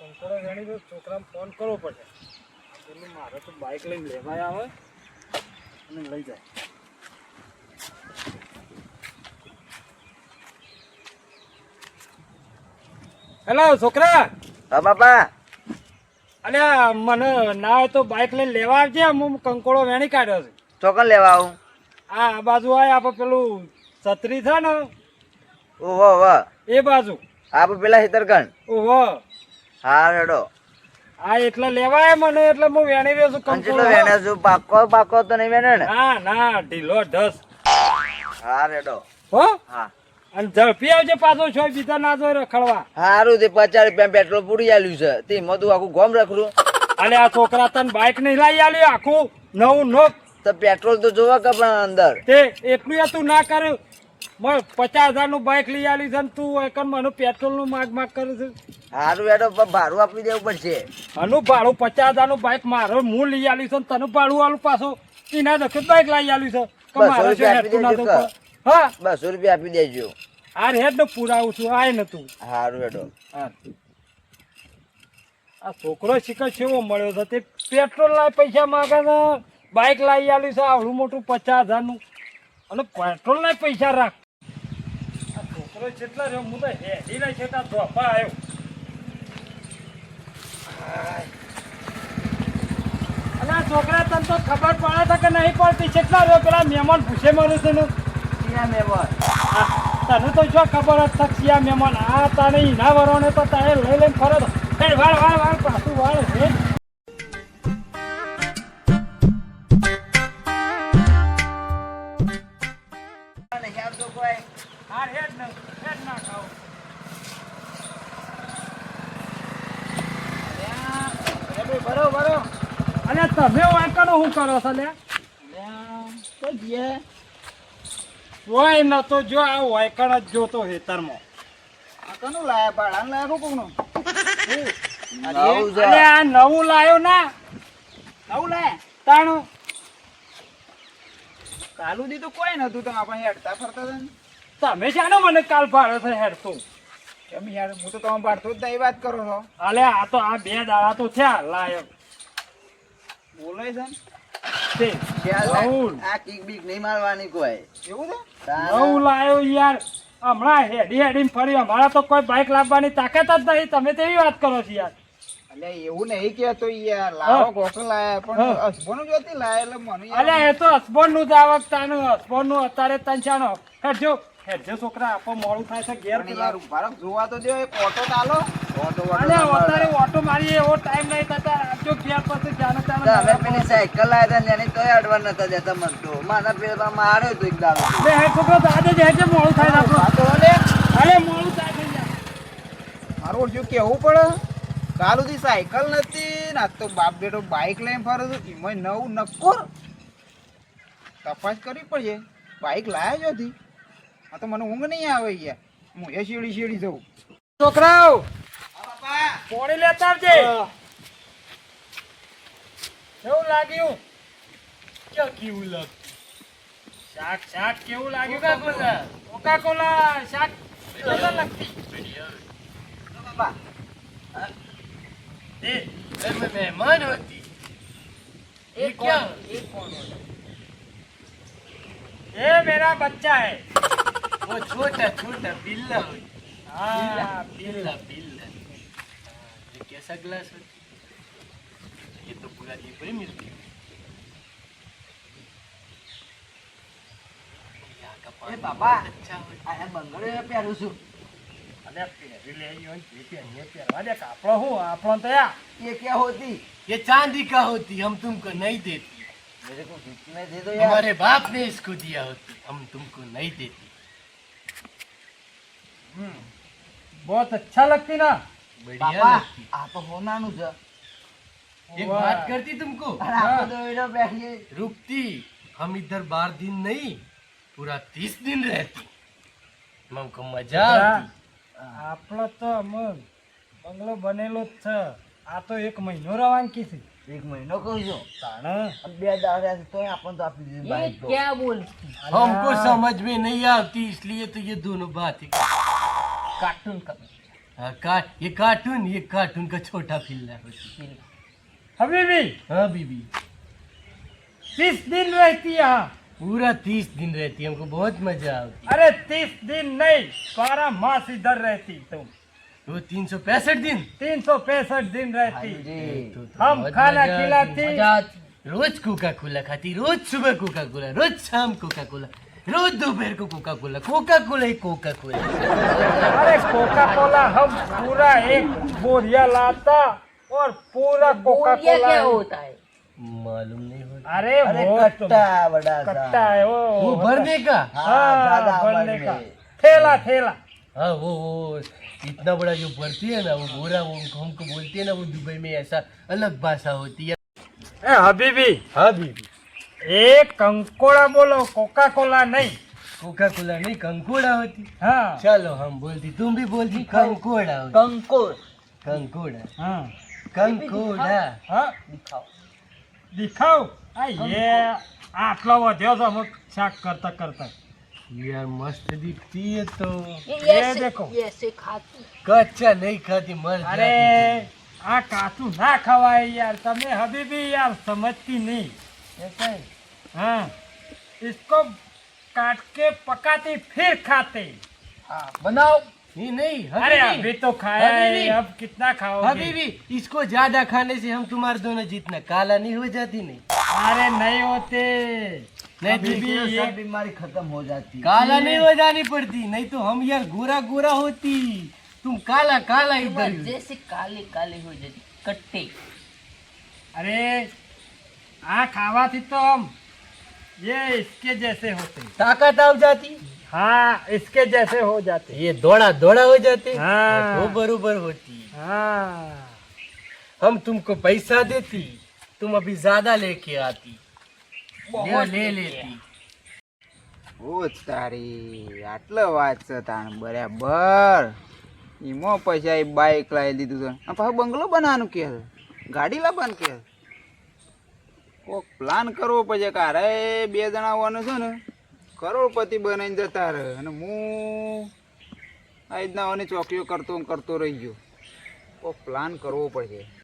કંકોડો વેણી તો છોકરાને ફોન કરવો પડે. એટલે મારે તો બાઇક લઈને લેવાય આવે અને લઈ જાય. હેલો છોકરા. હા બાપા. અને મને ના હોય તો બાઇક લઈને લેવા આવજે. હું કંકોડો વેણી કાઢ્યો છે. ચોકન લેવા આવું. આ બાજુ આય આપણે પેલું છત્રી છે ને ઓહો વાહ. એ બાજુ આપણે પેલા હિતરગણ. ઓહો. હા રેડો. હા એટલે લેવાય મને એટલે હું વેણી રહ્યો છું કંચલો કંકોડો. વેણે છું. પાકો તો નહીં વેણે ને. ના ના ઢીલો ઢસ. હા રેડો. હો હા. અને ઝડપી આવજે પાછો છો બીજા ના જોઈ રખડવા. હારું તે 50 રૂપિયા પેટ્રોલ પૂરી આલ્યું છે તે મધુ આખું ગોમ રખડું. અને આ છોકરા તને બાઇક નહીં લાવી આલ્યું આખું નવું નોક. તો પેટ્રોલ તો જોવા કે પણ અંદર. તે એટલું તું ના કર. 50,000 નું બાઇક લઈ આલ્યું છે ને તું એકન મને પેટ્રોલ નું માગ કરું છું. હારું હેડો પણ ભાડું આપી દેવું પડશે. આનું ભાડું 50,000 નું બાઇક મારો હું લઈ આલ્યું છે ને તને ભાડું આલું પાછું એના દખત બાઇક લઈ આલ્યું છે કે 200 મારે શું રૂપિયા હેઠું ના આપી થતું? દેજો. હા 200 રૂપિયા આપી દેજો. આ હેડ ને પુરાવું છું આય નતું. હારું હેડો. હા. આ છોકરો શીખર કેવો મળ્યો છે તે પેટ્રોલ ના પૈસા માગે છે બાઇક લાવી આલ્યું છે આવડું મોટું 50,000 નું અને પેટ્રોલ ના પૈસા રાખ. આ છોકરો કેટલા રહ્યો હું તો હેડી ના છેટા ધોપા આવ્યો. અને આ છોકરા તને તો ખબર પડે છે કે નહીં પડતી કેટલા રહ્યો પેલા મહેમાન પૂછે મારું છે ને ક્યાં મહેમાન? તને તો શું ખબર જ થક્ષિયા મહેમાન આ તને ઈના વરોને તો તારે લઈ લઈને ફરો તો વાળ પાછું વાળ હે. નહીં આવતો કોઈ. હા હેડ ના ખાઓ. બરોબર. અરે તમે વાંકણો શું કરો છો લે? હોય ન તો જો આ વાયકણ જ જોતો હેતરમાં. કનું લાયા ભાડા લાયા કોકનું. અરે આ નવું લાયો ના. નવું લાયા. તાણું કાલુ દી તો કોઈ નતું તો આપણે હેડતા ફરતા હતા ને. તમે શાનો મને કાલ ભાડો છે હેડતો? કેમ યાર હું તો તમે પાડતો જ નહીં વાત કરો છો. અલે આ તો આ 2 દાડા તો થયા લાયો. બોલો છે ને. તે નવું આ કિક બીક નહીં મારવાની કોઈ. એવું છે? નવું લાયો યાર. હમણાં હેડીને ફરી અમારા તો કોઈ બાઇક લાવવાની તાકાત જ નહીં. તમે તેવી વાત કરો છો યાર. અલ્યા એવું નહીં કેતો યાર. લાવો ગોકળ લાયા પણ અસબોનું જોતી લાયા એટલે મને અલે એ તો હસબન્ડ નું જ આવક તાનું હસબન્ડ નું અત્યારે તંચાનો હેડજો છોકરા આપો મોડું થાય છે ઘેર પણ યાર ઉભા જોવા તો દો એક ઓટો ચાલો. ઓટો અલે અત્યારે ઓટો મારી એવો ટાઈમ નહીં થતા આપજો ઘેર પછી જાનો અમે પેલી સાયકલ લાયા હતા ને એની તોય અડવા નતા દેતા મન તો. મારા પેલા માર્યો તો એક દાડો. બે હે છોકરો તો આજે જ હેડજે મોડું થાય આપણું. આ તો લે અરે મોડું થાય છે યાર. મારું જો કેવું પડે. કાલુથી સાયકલ નથી ના તો બાપ બેટો બાઇક લઈને ફરે તો એમાં નવું નક્કોર તપાસ કરવી પડશે. બાઇક લાયા જ હતી. આ તો મને ઊંઘ નહીં આવે યાર. હું એ શેડી જઉં. છોકરાઓ બાપા પોણી લેતા આવજે. કેવું લાગ્યું? કેવું લાગ્યું? શાક કેવું લાગ્યું? કોકા-કોલા શાક કેવું લાગતી? બાપા मेहमान होती ये क्या ये मेरा बच्चा है. वो छोटा छोटा बिल्ला होती हाँ बिल्ला बिल्ला ये कैसा ग्लास होती ये तो पूरा ये बड़ी मिलती है यहाँ का એ पानी બાપા बहुत अच्छा होता આ બંગડે પહેરું છું. અરે પહેરી લેવી હોય ને પહેરવા દે. આપણો શું આપણો તો યા ये क्या होती? है ये चांदी का होती हम तुमको नहीं देती मेरे को कितने दे दो यार. हमारे बाप ने इसको दिया होती हम तुमको नहीं देती बहुत अच्छा लगती ना. बढ़िया બાપા लगती આ તો હોનાનું છે. एक वाह. बात करती तुमको અરે આપણે તો એનો બેસીએ. रुकती हम इधर 12 दिन नहीं पूरा 30 दिन रहती हमको मजा आती આપણો તો અમે બંગલો બનેલો જ છે. આ તો 1 મહિનો રવાનગી છે. એક મહિનો કહું છું. તાણ 2 દાડા તોય આપણને તો આપી દીધી બાઈક તો. हमको समझ में नहीं आती इसलिए तो ये दोनों बात ही કાર્ટૂન हाँ, ये कार्टून का छोटा पिल्ला होती है। हबीबी हाँ बीबी, 30 दिन रहती है यहाँ। पूरा 30 दिन रहती है, हमको बहुत मजा आती अरे 30 दिन नहीं, 12 मास इधर रहती तुम। है। वो 365 दिन 365 दिन रहती। तो हम बहुत खाना मजा खिलाती। आती। रोज कोका कोला खाती, रोज सुबह कोका कोला, रोज शाम कोका कोला, रोज दोपहर को कोका कोला, कोका कोला ही कोका कोला। अरे कोका कोला हम पूरा एक बोरिया लाता और पूरा कोका कोला। मालूम नहीं हो। अरे वो कट्टा बड़ा सा। कट्टा है वो भरने का। हाँ, भरने का थैला थैला। हाँ वो इतना बड़ा जो भरती है ना, वो बोरा, वो हमको बोलते हैं ना, वो दुबई में ऐसा अलग भाषा होती है। ए हबीबी, हाँ बीबी, एक कंकोड़ा बोलो, कोका कोला नहीं। कोका कोला नहीं, कंकोड़ा होती। हाँ चलो हम बोलती, तुम भी बोलती कंकोड़ा होती। કંકોડ कंकोड़ा, हाँ कंकोड़ा। हाँ दिखाओ। आ ये आटला વધ્યો છે અમુક શાક કરતા કરતા। यार मस्त दिखती है तो। ये देखो। कच्चा नहीं खाती, मर अरे जाती आ काचू ना खवाय यार, તમે हबीबी यार समझती नहीं। तो। ऐसा है? हाँ, इसको काट के पकाते फिर खाते। બનાવ नहीं नहीं अरे हबीबी, अभी तो खाया है, हबीबी। अब कितना खाओगे? हबीबी, इसको ज्यादा खाने से हम तुम्हारे दोनों जितना काला नहीं हो जाती। नहीं अरे नहीं होते। नहीं हबीबी तो ये बीमारी खत्म हो जाती काला नहीं हो जानी पड़ती, नहीं तो हम यार गोरा गोरा होती, तुम काला काला इधर। जैसे काले काले हो जाती कट्टे। अरे आ खावाથી तो हम ये इसके जैसे होते। ताकत आ जाती, हाँ इसके जैसे हो जाते। ये दौड़ा दौड़ा हो जाते। हाँ। वो बरोबर होती। हाँ हम तुमको पैसा देती, तुम अभी ज्यादा लेके आती, ले लेती। ઓ તારી આટલો વાત છે તાણ બરાબર એમાં પછી આ બાઈક લાવી દીધું છે આ પાછું બંગલો બનાવવાનું કે ગાડી લાવવાનું કે કોક પ્લાન કરવો પડશે કે અરે 2 જણા આવવાનું છે ને કરોડપતિ બનાવીને જતા રહે અને હું આ રીતના આવવાની ચોકીઓ કરતો રહી ગયો કોક પ્લાન કરવો પડશે